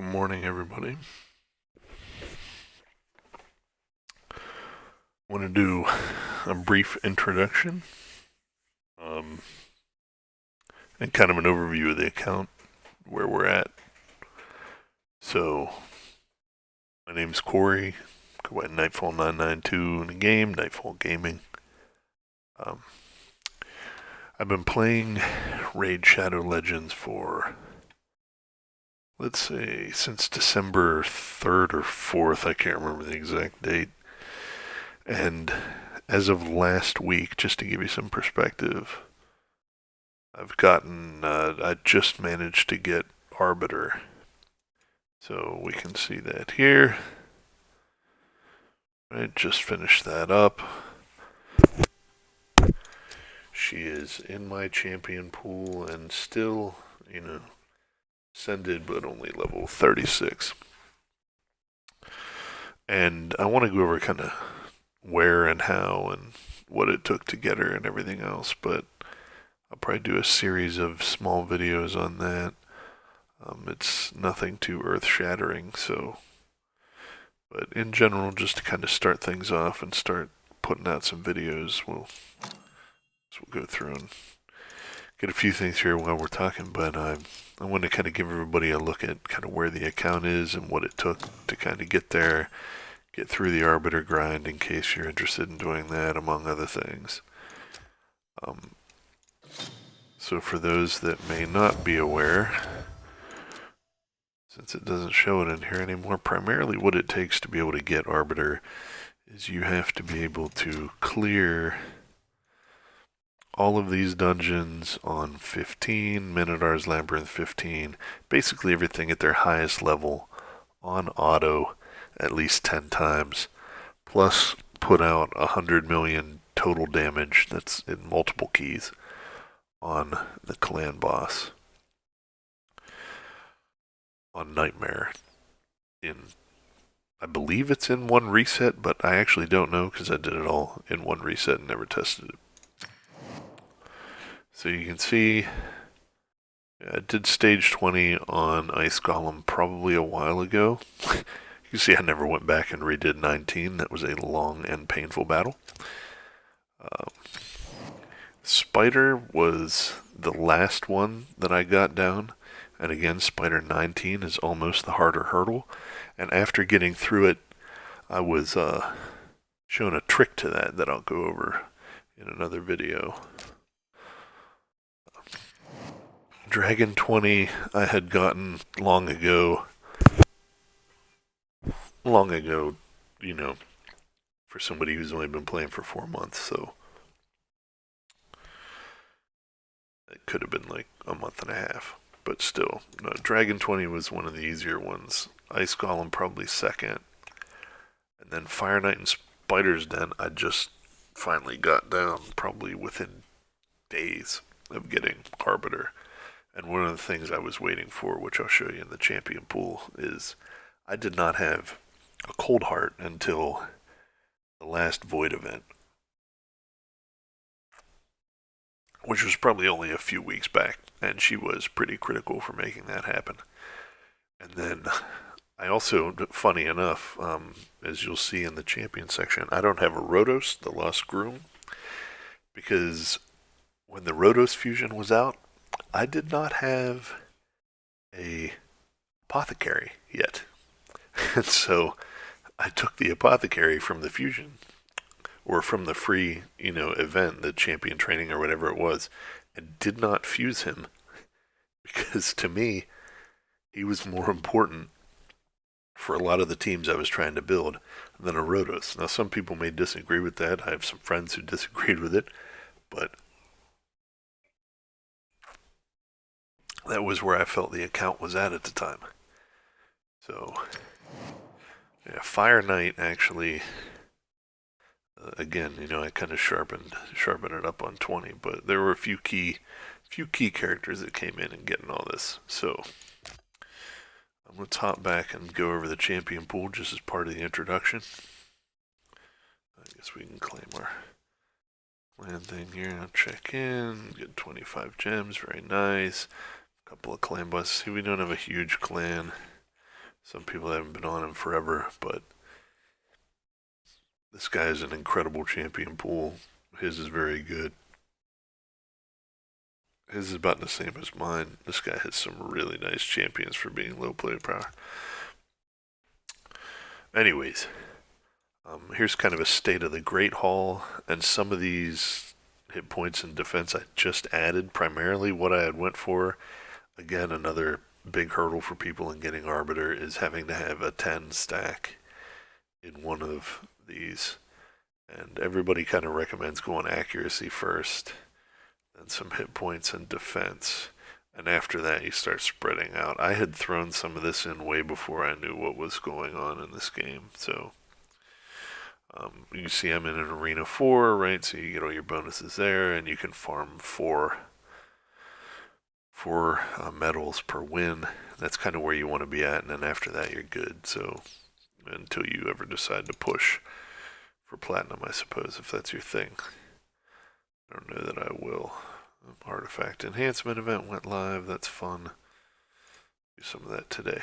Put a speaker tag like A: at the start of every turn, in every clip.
A: Good morning, everybody. I want to do a brief introduction um, and kind of an overview of the account, where we're at. So, my name's Corey. Go by Nightfall992 in the game, Nightfall Gaming. Um, I've been playing Raid Shadow Legends for, let's say, since December 3rd or 4th. I can't remember the exact date. And as of last week, just to give you some perspective, I just managed to get Arbiter. So we can see that here. I just finished that up. She is in my champion pool and still, ascended, but only level 36. And I want to go over kind of where and how and what it took to get her and everything else, but I'll probably do a series of small videos on that. It's nothing too earth-shattering, but in general, just to kind of start things off and start putting out some videos, we'll go through and get a few things here while we're talking, but I want to kind of give everybody a look at kind of where the account is and what it took to kind of get there, get through the Arbiter grind in case you're interested in doing that, among other things. So for those that may not be aware, since it doesn't show it in here anymore, primarily what it takes to be able to get Arbiter is you have to be able to clear all of these dungeons on 15, Minotaur's Labyrinth 15, basically everything at their highest level on auto at least 10 times, plus put out 100 million total damage, that's in multiple keys, on the clan boss. On Nightmare. I believe it's in one reset, but I actually don't know because I did it all in one reset and never tested it. So you can see I did stage 20 on Ice Golem probably a while ago. You see I never went back and redid 19. That was a long and painful battle. Spider was the last one that I got down. And again, Spider 19 is almost the harder hurdle. And after getting through it, I was shown a trick to that I'll go over in another video. Dragon 20 I had gotten long ago, for somebody who's only been playing for 4 months, so it could have been like a month and a half. But still, no, Dragon 20 was one of the easier ones. Ice Golem probably second. And then Fire Knight and Spider's Den I just finally got down, probably within days of getting Arbiter. And one of the things I was waiting for, which I'll show you in the champion pool, is I did not have a cold heart until the last Void event, which was probably only a few weeks back, and she was pretty critical for making that happen. And then I also, funny enough, as you'll see in the champion section, I don't have a Rhodos, the Lost Groom, because when the Rhodos fusion was out, I did not have a apothecary yet. And so I took the apothecary from the fusion, or from the free, event, the champion training or whatever it was, and did not fuse him, because to me, he was more important for a lot of the teams I was trying to build than a Rhodos. Now, some people may disagree with that. I have some friends who disagreed with it, but that was where I felt the account was at the time. So, yeah, Fire Knight actually, again, I kind of sharpened it up on 20, but there were a few key characters that came in and getting all this. So, I'm going to top back and go over the champion pool just as part of the introduction. I guess we can claim our clan thing here. I'll check in, get 25 gems, very nice. A couple of clan bosses. See, we don't have a huge clan. Some people haven't been on him forever, but this guy is an incredible champion pool. His is very good. His is about the same as mine. This guy has some really nice champions for being low play power. Anyways, here's kind of a state of the Great Hall, and some of these hit points in defense I just added. Primarily, what I had went for, again, another big hurdle for people in getting Arbiter is having to have a 10 stack in one of these. And everybody kind of recommends going accuracy first, then some hit points and defense. And after that, you start spreading out. I had thrown some of this in way before I knew what was going on in this game. So you see I'm in an arena 4, right? So you get all your bonuses there, and you can farm four medals per win. That's kind of where you want to be at, and then after that, you're good. So until you ever decide to push for platinum, I suppose, if that's your thing. I don't know that I will. Artifact enhancement event went live. That's fun. Do some of that today.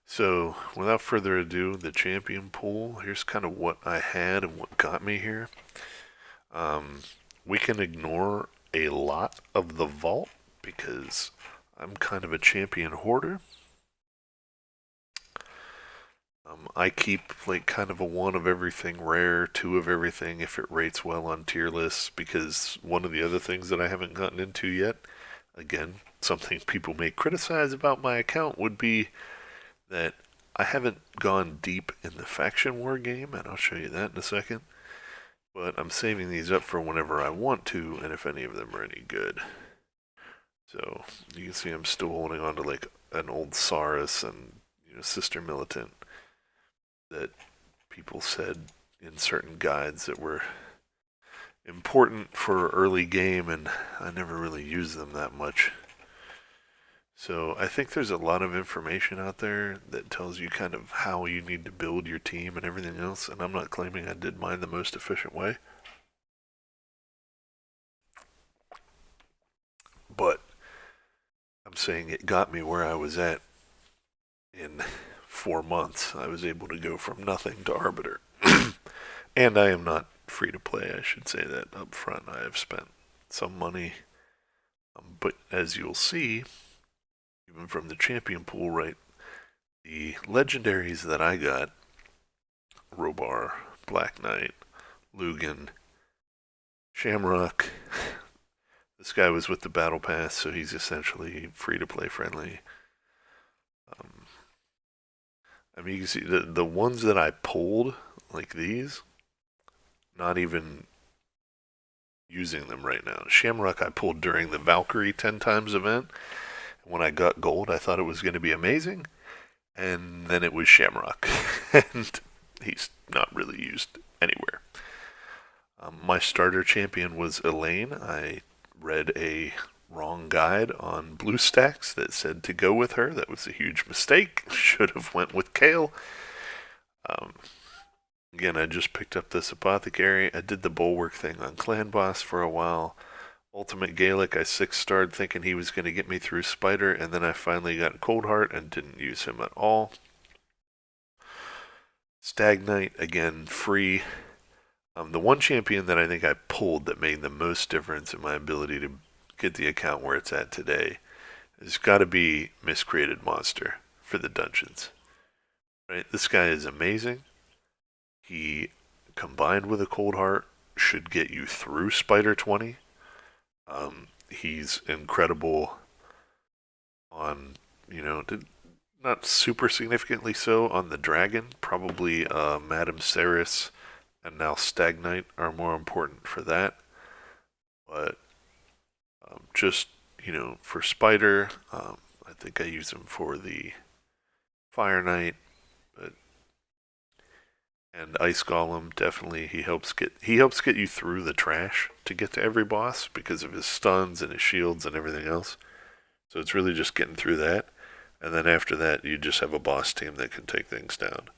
A: So, without further ado, the champion pool. Here's kind of what I had and what got me here. We can ignore a lot of the vault because I'm kind of a champion hoarder. I keep like kind of a 1 of everything rare, 2 of everything if it rates well on tier lists, because one of the other things that I haven't gotten into yet, again, something people may criticize about my account would be that I haven't gone deep in the faction war game, and I'll show you that in a second. But I'm saving these up for whenever I want to, and if any of them are any good. So you can see I'm still holding on to like an old Saurus and Sister Militant that people said in certain guides that were important for early game, and I never really used them that much. So I think there's a lot of information out there that tells you kind of how you need to build your team and everything else, and I'm not claiming I did mine the most efficient way. But I'm saying it got me where I was at in 4 months. I was able to go from nothing to Arbiter. And I am not free to play, I should say that up front. I have spent some money. But as you'll see, even from the champion pool, right, the legendaries that I got, Robar, Black Knight, Lugan, Shamrock. This guy was with the Battle Pass, so he's essentially free to play friendly. I mean, you can see the ones that I pulled, like these, not even using them right now. Shamrock I pulled during the Valkyrie 10 times event. When I got gold, I thought it was going to be amazing, and then it was Shamrock, and he's not really used anywhere. My starter champion was Elaine. I read a wrong guide on BlueStacks that said to go with her. That was a huge mistake. Should have went with Kale. Again, I just picked up this apothecary. I did the bulwark thing on Clan Boss for a while. Ultimate Gaelic, I 6-starred thinking he was going to get me through Spider, and then I finally got Coldheart and didn't use him at all. Stag Knight, again, free. The one champion that I think I pulled that made the most difference in my ability to get the account where it's at today has got to be Miscreated Monster for the dungeons. Right? This guy is amazing. He, combined with a Coldheart, should get you through Spider 20. He's incredible on, not super significantly so on the dragon. Probably Madame Ceres and now Stag Knight are more important for that. But just, for Spider, I think I use him for the Fire Knight. And Ice Golem, definitely he helps get you through the trash to get to every boss because of his stuns and his shields and everything else. So it's really just getting through that. And then after that, you just have a boss team that can take things down.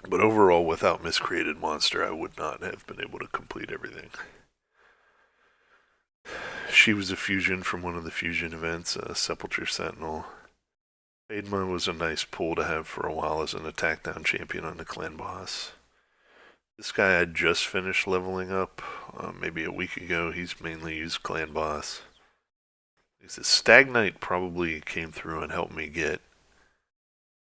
A: But overall, without Miscreated Monster, I would not have been able to complete everything. She was a fusion from one of the fusion events, Sepulture Sentinel. Maidma was a nice pull to have for a while as an attack down champion on the clan boss. This guy I just finished leveling up, maybe a week ago. He's mainly used clan boss. The Stag Knight probably came through and helped me get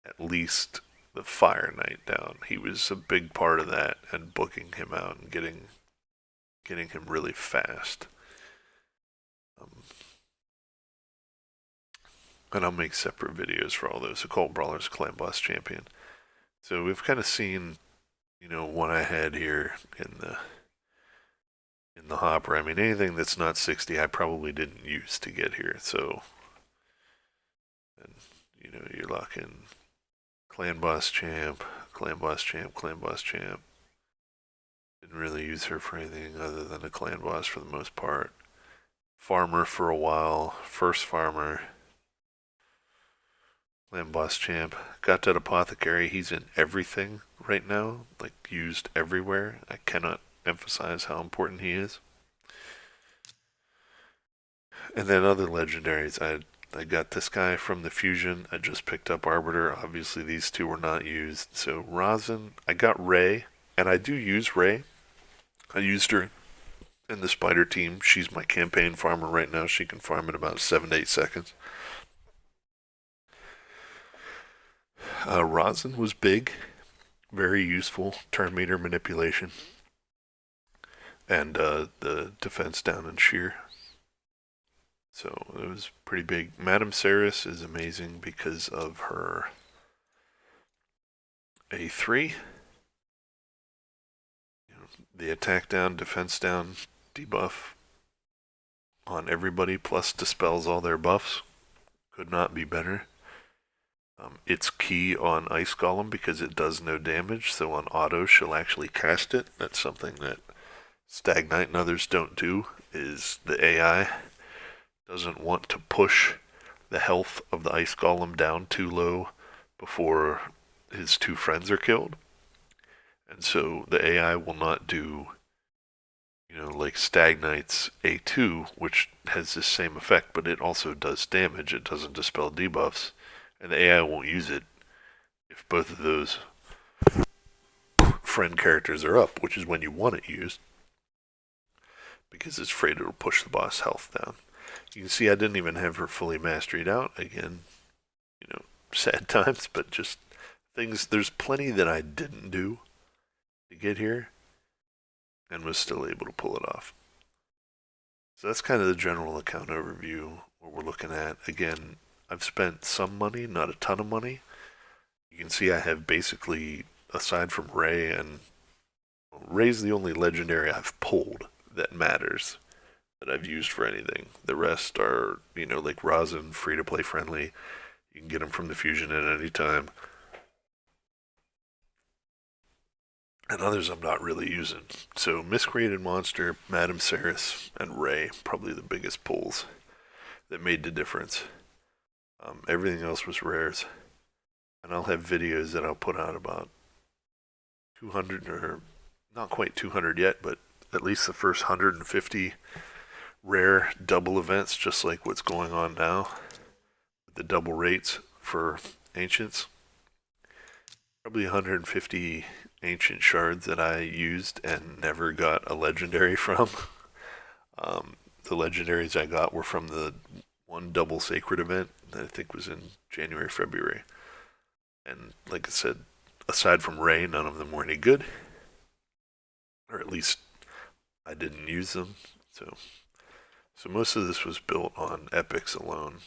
A: at least the Fire Knight down. He was a big part of that and booking him out and getting him really fast. And I'll make separate videos for all those. Occult Brawlers Clan Boss Champion. So we've kind of seen, what I had here in the hopper. I mean, anything that's not 60, I probably didn't use to get here. So, and you're locking Clan Boss Champ, Clan Boss Champ, Clan Boss Champ. Didn't really use her for anything other than a Clan Boss for the most part. Farmer for a while, first Farmer. Clan Boss Champ. Got that Apothecary. He's in everything right now, like used everywhere. I cannot emphasize how important he is. And then other legendaries. I got this guy from the fusion. I just picked up Arbiter. Obviously, these two were not used. So Rosin. I got Ray, and I do use Ray. I used her in the Spider team. She's my campaign farmer right now. She can farm in about 7 to 8 seconds. Rosin was big, very useful, turn meter manipulation, and the defense down and sheer. So it was pretty big. Madame Saris is amazing because of her A3. The attack down, defense down, debuff on everybody, plus dispels all their buffs. Could not be better. It's key on Ice Golem because it does no damage, so on auto she'll actually cast it. That's something that Stag Knight and others don't do, is the AI doesn't want to push the health of the Ice Golem down too low before his two friends are killed. And so the AI will not do, like Stag Knight's A2, which has this same effect, but it also does damage. It doesn't dispel debuffs. And the AI won't use it if both of those friend characters are up, which is when you want it used, because it's afraid it'll push the boss health down. You can see I didn't even have her fully masteried out. Again, sad times, but just things. There's plenty that I didn't do to get here and was still able to pull it off. So that's kind of the general account overview, what we're looking at. Again, I've spent some money, not a ton of money. You can see I have basically, aside from Ray, and Ray's the only legendary I've pulled that matters, that I've used for anything. The rest are, like Rosin, free to play friendly. You can get them from the fusion at any time. And others I'm not really using. So Miscreated Monster, Madame Saris, and Ray, probably the biggest pulls that made the difference. Everything else was rares. And I'll have videos that I'll put out about 200, or not quite 200 yet, but at least the first 150 rare double events, just like what's going on now. The double rates for Ancients. Probably 150 Ancient Shards that I used and never got a legendary from. The legendaries I got were from the one double sacred event that I think was in January, February. And like I said, aside from Ray, none of them were any good. Or at least I didn't use them. So most of this was built on epics alone.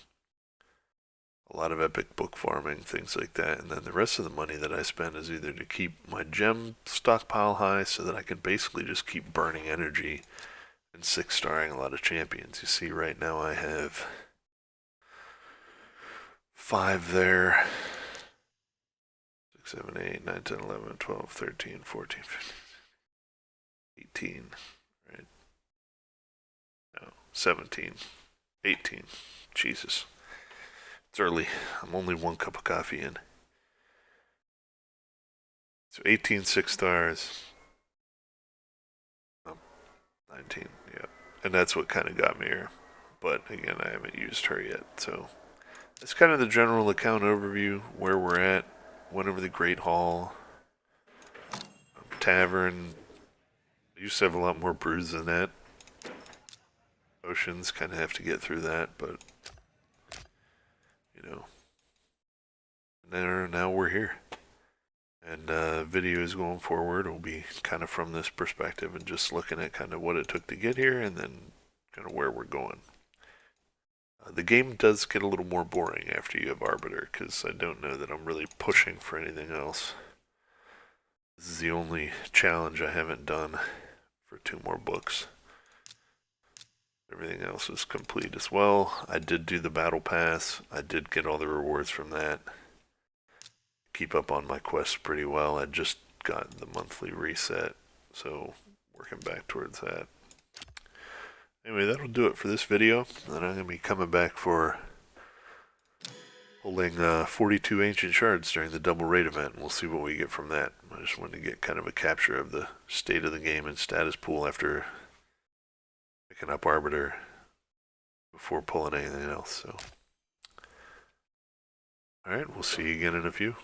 A: A lot of epic book farming, things like that. And then the rest of the money that I spend is either to keep my gem stockpile high so that I can basically just keep burning energy and 6-starring a lot of champions. You see right now I have 5 there. 6, 7, 8, 9, 10, 11, 12, 13, 14, 15, 18, right? No, 17, 18. Jesus. It's early. I'm only 1 cup of coffee in. So 18 6-stars. 19, yeah. And that's what kind of got me here. but again, I haven't used her yet. So that's kind of the general account overview, where we're at. Went over the Great Hall, Tavern. I used to have a lot more brews than that. Oceans, kind of have to get through that, but you know, now we're here. And videos going forward will be kind of from this perspective and just looking at kind of what it took to get here and then kind of where we're going. The game does get a little more boring after you have Arbiter, because I don't know that I'm really pushing for anything else. This is the only challenge I haven't done for 2 more books. Everything else is complete as well. I did do the battle pass. I did get all the rewards from that. Keep up on my quests pretty well. I just got the monthly reset, so working back towards that. Anyway, that'll do it for this video. And I'm going to be coming back for holding 42 ancient shards during the double raid event, and we'll see what we get from that. I just wanted to get kind of a capture of the state of the game and status pool after picking up Arbiter before pulling anything else. So, alright, we'll see you again in a few.